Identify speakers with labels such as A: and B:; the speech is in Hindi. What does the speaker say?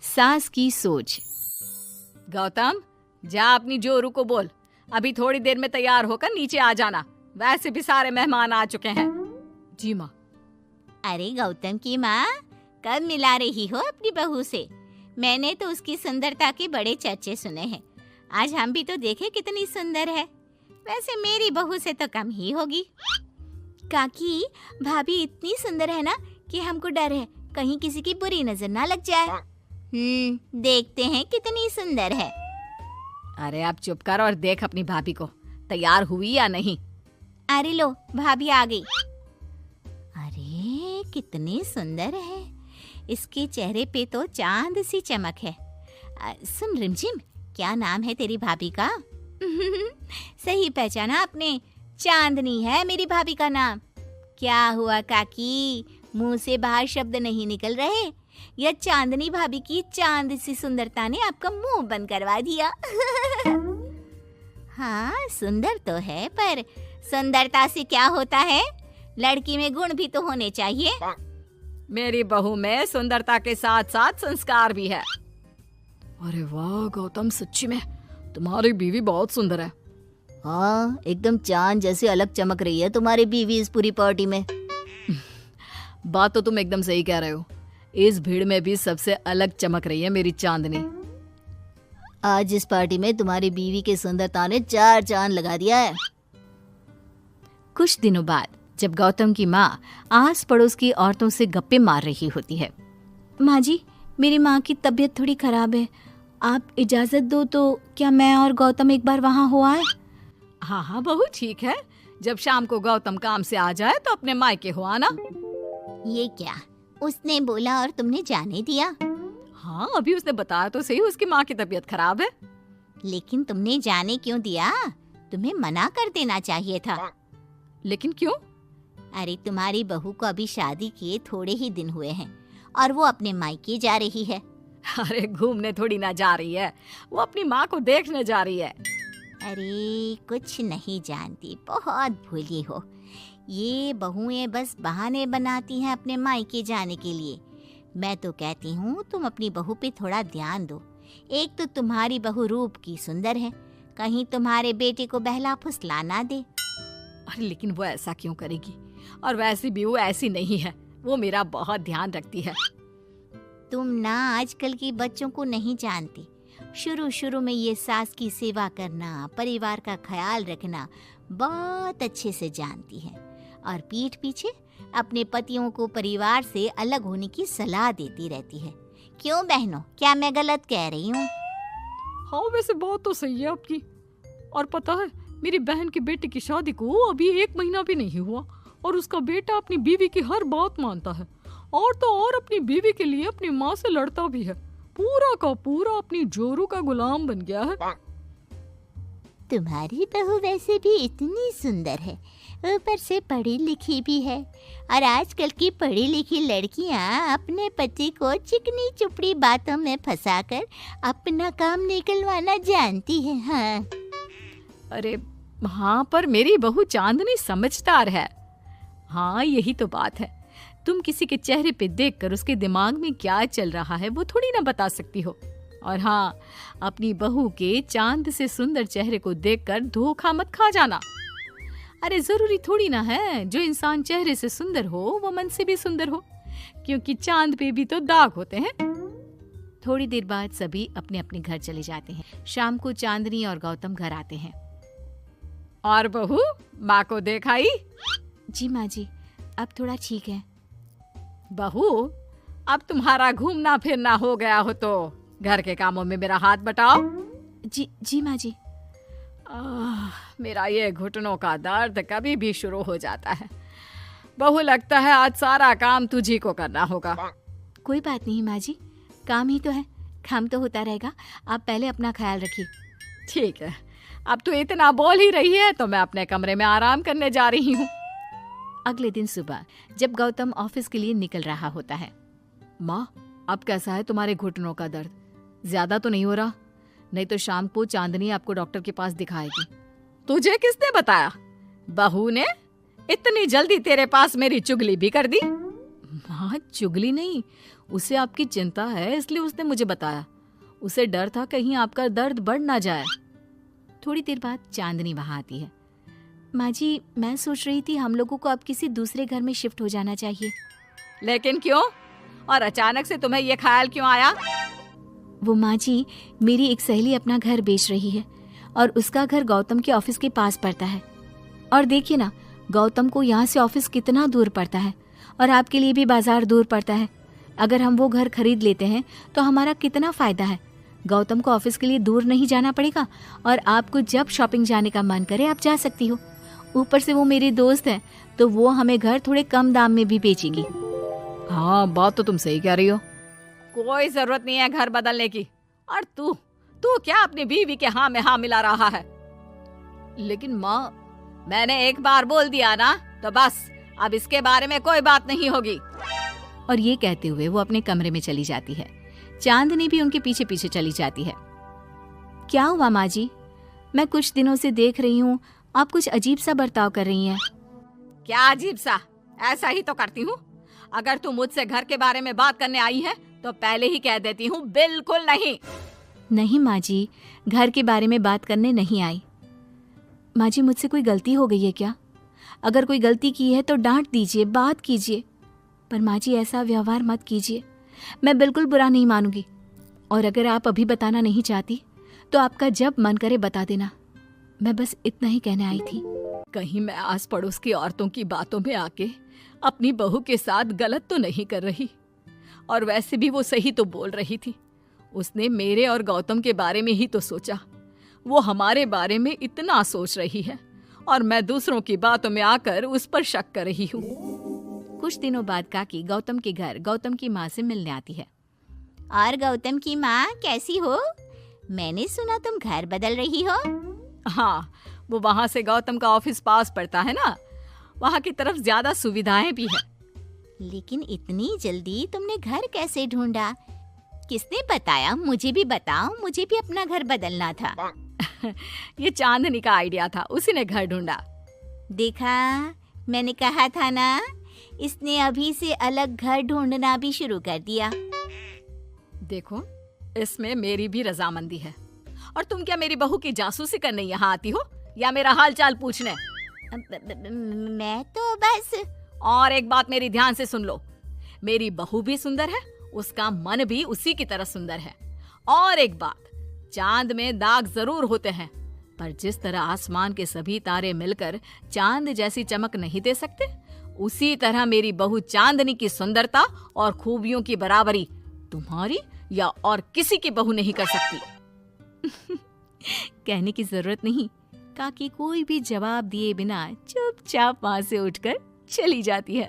A: सास की सोच। गौतम, जा अपनी जोरू को बोल, अभी थोड़ी देर में तैयार होकर नीचे आ जाना। वैसे भी सारे मेहमान आ चुके हैं। जी माँ।
B: अरे गौतम की माँ, कब मिला रही हो अपनी बहू से? मैंने तो उसकी सुंदरता के बड़े चर्चे सुने हैं। आज हम भी तो देखे कितनी सुंदर है। वैसे मेरी बहू से तो कम ही होगी। काकी, भाभी इतनी सुंदर है ना कि हमको डर है कहीं किसी की बुरी नजर ना लग जाए। देखते हैं कितनी सुंदर है।
A: अरे आप चुप कर और देख अपनी भाभी को, तैयार हुई या नहीं।
B: अरे लो, भाभी आ गई। अरे कितनी सुंदर है, इसके चेहरे पे तो चांद सी चमक है। सुन रिमझिम, क्या नाम है तेरी भाभी का? सही पहचाना आपने, चांदनी है मेरी भाभी का नाम। क्या हुआ काकी, मुंह से बाहर शब्द नहीं निकल रहे? या चांदनी भाभी की चांद सी सुंदरता ने आपका मुंह बंद करवा दिया? हाँ सुंदर तो है, पर सुंदरता से क्या होता है? लड़की में गुण भी तो होने चाहिए।
A: मेरी बहू में सुंदरता के साथ साथ संस्कार भी है। अरे वाह गौतम, सच्ची में तुम्हारी बीवी बहुत सुंदर है।
B: हाँ, एकदम चांद जैसे अलग चमक रही है तुम्हारी बीवी इस पूरी पार्टी में।
A: बात तो तुम एकदम सही कह रहे हो। इस भीड़ में भी सबसे अलग चमक रही है मेरी चांदनी।
B: आज इस पार्टी में तुम्हारी बीवी की सुंदरता ने 4 चांद लगा दिया है।
A: कुछ दिनों बाद जब गौतम की माँ आस पड़ोस की औरतों से गप्पे मार रही होती है।
B: माँ जी, मेरी माँ की तबीयत थोड़ी खराब है, आप इजाजत दो तो क्या मैं और गौतम एक बार वहाँ हो आए?
A: हाँ हाँ बहू, ठीक है। जब शाम को गौतम काम से आ जाए तो अपने मायके हो आना।
B: ये क्या, उसने बोला और तुमने जाने दिया?
A: हाँ, अभी उसने बताया तो सही, उसकी माँ की तबीयत खराब है।
B: लेकिन तुमने जाने क्यों दिया? तुम्हें मना कर देना चाहिए था।
A: लेकिन क्यों?
B: अरे तुम्हारी बहू को अभी शादी किए थोड़े ही दिन हुए हैं और वो अपने मायके जा रही है।
A: अरे घूमने थोड़ी ना जा रही है, वो अपनी माँ को देखने जा रही है।
B: अरे कुछ नहीं जानती, बहुत भोली हो। ये बहुएं बस बहाने बनाती हैं अपने मायके जाने के लिए। मैं तो कहती हूँ तुम अपनी बहू पे थोड़ा ध्यान दो। एक तो तुम्हारी बहू रूप की सुंदर है, कहीं तुम्हारे बेटे को बहला फुसला ना दे।
A: अरे लेकिन वो ऐसा क्यों करेगी? और वैसे भी वो ऐसी नहीं है, वो मेरा बहुत ध्यान रखती है।
B: तुम ना आजकल के बच्चों को नहीं जानती। शुरू शुरू में ये सास की सेवा करना, परिवार का ख्याल रखना बहुत अच्छे से जानती है, और पीठ पीछे अपने पतियों को परिवार से अलग होने की सलाह देती रहती है। क्यों बहनों, क्या मैं गलत कह रही हूँ?
A: हाँ वैसे बात तो सही है आपकी। और पता है, मेरी बहन की बेटी की शादी को अभी 1 महीना भी नहीं हुआ और उसका बेटा अपनी बीवी की हर बात मानता है, और तो और अपनी बीवी के लिए अपनी माँ से लड़ता भी है। पूरा का पूरा अपनी जोरू का गुलाम बन गया है।
B: तुम्हारी बहू वैसे भी इतनी सुंदर है, ऊपर से पढ़ी लिखी भी है, और आजकल की पढ़ी लिखी लड़कियां अपने पति को चिकनी चुपड़ी बातों में फंसाकर अपना काम निकलवाना जानती है। हाँ
A: अरे हाँ, पर मेरी बहू चांदनी समझदार है। हाँ यही तो बात है, तुम किसी के चेहरे पे देखकर उसके दिमाग में क्या चल रहा है वो थोड़ी ना बता सकती हो। और हाँ, अपनी बहू के चांद से सुंदर चेहरे को देखकर धोखा मत खा जाना। अरे जरूरी थोड़ी ना है जो इंसान चेहरे से सुंदर हो वो मन से भी सुंदर हो, क्योंकि चांद पे भी तो दाग होते हैं। थोड़ी देर बाद सभी अपने अपने घर चले जाते हैं। शाम को चांदनी और गौतम घर आते हैं। और बहू, माँ को देखाई?
B: जी माँ जी, अब थोड़ा ठीक है।
A: बहू, अब तुम्हारा घूमना फिरना हो गया हो तो घर के कामों में मेरा हाथ बटाओ।
B: जी माँ जी।
A: मेरा ये घुटनों का दर्द कभी भी शुरू हो जाता है। बहू, लगता है आज सारा काम तुझी को करना होगा।
B: कोई बात नहीं माँ जी, काम ही तो है, काम तो होता रहेगा। आप पहले अपना ख्याल रखिए।
A: ठीक है, अब तो इतना बोल ही रही है तो मैं अपने कमरे में आराम करने जा रही हूँ। अगले दिन सुबह जब गौतम ऑफिस के लिए निकल रहा होता है। माँ, अब कैसा है तुम्हारे घुटनों का दर्द? ज्यादा तो नहीं हो रहा? नहीं तो शाम को चांदनी आपको डॉक्टर के पास दिखाएगी। तुझे किसने बताया? बहू ने इतनी जल्दी तेरे पास मेरी चुगली भी कर दी? माँ माँ चुगली नहीं, उसे आपकी चिंता है इसलिए उसने मुझे बताया। उसे डर था कहीं आपका दर्द बढ़ ना जाए।
B: थोड़ी देर बाद चांदनी वहाँ आती है। माँ जी, मैं सोच रही थी हम लोगों को अब किसी दूसरे घर में शिफ्ट हो जाना चाहिए।
A: लेकिन क्यों? और अचानक से तुम्हें ये ख्याल क्यों आया?
B: वो माँ जी, मेरी एक सहेली अपना घर बेच रही है और उसका घर गौतम के ऑफिस के पास पड़ता है। और देखिए ना, गौतम को यहाँ से ऑफिस कितना दूर पड़ता है और आपके लिए भी बाजार दूर पड़ता है। अगर हम वो घर खरीद लेते हैं तो हमारा कितना फायदा है। गौतम को ऑफिस के लिए दूर नहीं जाना पड़ेगा और आपको जब शॉपिंग जाने का मन करे आप जा सकती हो। ऊपर से वो मेरी दोस्त है तो वो हमें घर थोड़े कम दाम में भी बेचेगी।
A: हाँ, बात तो तुम सही कह रही हो। कोई जरूरत नहीं है घर बदलने की। और तू क्या अपनी बीवी के हाँ में हाँ मिला रहा है? लेकिन माँ, मैंने एक बार बोल दिया ना, तो बस अब इसके बारे में कोई बात नहीं होगी।
B: और ये कहते हुए वो अपने कमरे में चली जाती है। चांदनी भी उनके पीछे पीछे चली जाती है। क्या हुआ माँ जी? मैं कुछ दिनों से देख रही हूँ आप कुछ अजीब सा बर्ताव कर रही हैं।
A: क्या अजीब सा? ऐसा ही तो करती हूँ। अगर तू मुझसे घर के बारे में बात करने आई है तो पहले ही कह देती हूँ, बिल्कुल नहीं।
B: नहीं माँ जी, घर के बारे में बात करने नहीं आई। माँ जी, मुझसे कोई गलती हो गई है क्या? अगर कोई गलती की है तो डांट दीजिए, बात कीजिए, पर माँ जी ऐसा व्यवहार मत कीजिए। मैं बिल्कुल बुरा नहीं मानूंगी। और अगर आप अभी बताना नहीं चाहती तो आपका जब मन करे बता देना। मैं बस इतना ही कहने आई थी।
A: कहीं मैं आस पड़ोस की औरतों की बातों में आके अपनी बहू के साथ गलत तो नहीं कर रही? और वैसे भी वो सही तो बोल रही थी। उसने मेरे और गौतम के बारे में ही तो सोचा। वो हमारे बारे में इतना सोच रही है और मैं दूसरों की बातों में आकर उस पर शक कर रही हूँ।
B: कुछ दिनों बाद काकी गौतम के घर गौतम की माँ से मिलने आती है। और गौतम की माँ, कैसी हो? मैंने सुना तुम घर बदल रही हो।
A: हाँ, वो वहाँ से गौतम का ऑफिस पास पड़ता है ना, वहाँ की तरफ ज्यादा सुविधाएं भी है।
B: लेकिन इतनी जल्दी तुमने घर कैसे ढूंढा? किसने बताया? मुझे भी बताओ, मुझे भी अपना घर बदलना था।
A: ये चांदनी का आइडिया था, उसी ने घर ढूंढा।
B: देखा, मैंने कहा था ना, इसने अभी से अलग घर ढूंढना भी शुरू कर दिया।
A: देखो, इसमें मेरी भी रजामंदी है। और तुम क्या मेरी बहू की जासूसी करने यहाँ आती हो या मेरा हाल चाल पूछने?
B: मैं तो बस।
A: और एक बात मेरी ध्यान से सुन लो, मेरी बहू भी सुंदर है, उसका मन भी उसी की तरह सुंदर है। और एक बात, चांद में दाग जरूर होते हैं, पर जिस तरह आसमान के सभी तारे मिलकर चांद जैसी चमक नहीं दे सकते, उसी तरह मेरी बहू चांदनी की सुंदरता और खूबियों की बराबरी तुम्हारी या और किसी की बहू नहीं कर सकती।
B: कहने की जरूरत नहीं। काकी कोई भी जवाब दिए बिना चुपचाप वहां से उठकर चली जाती है।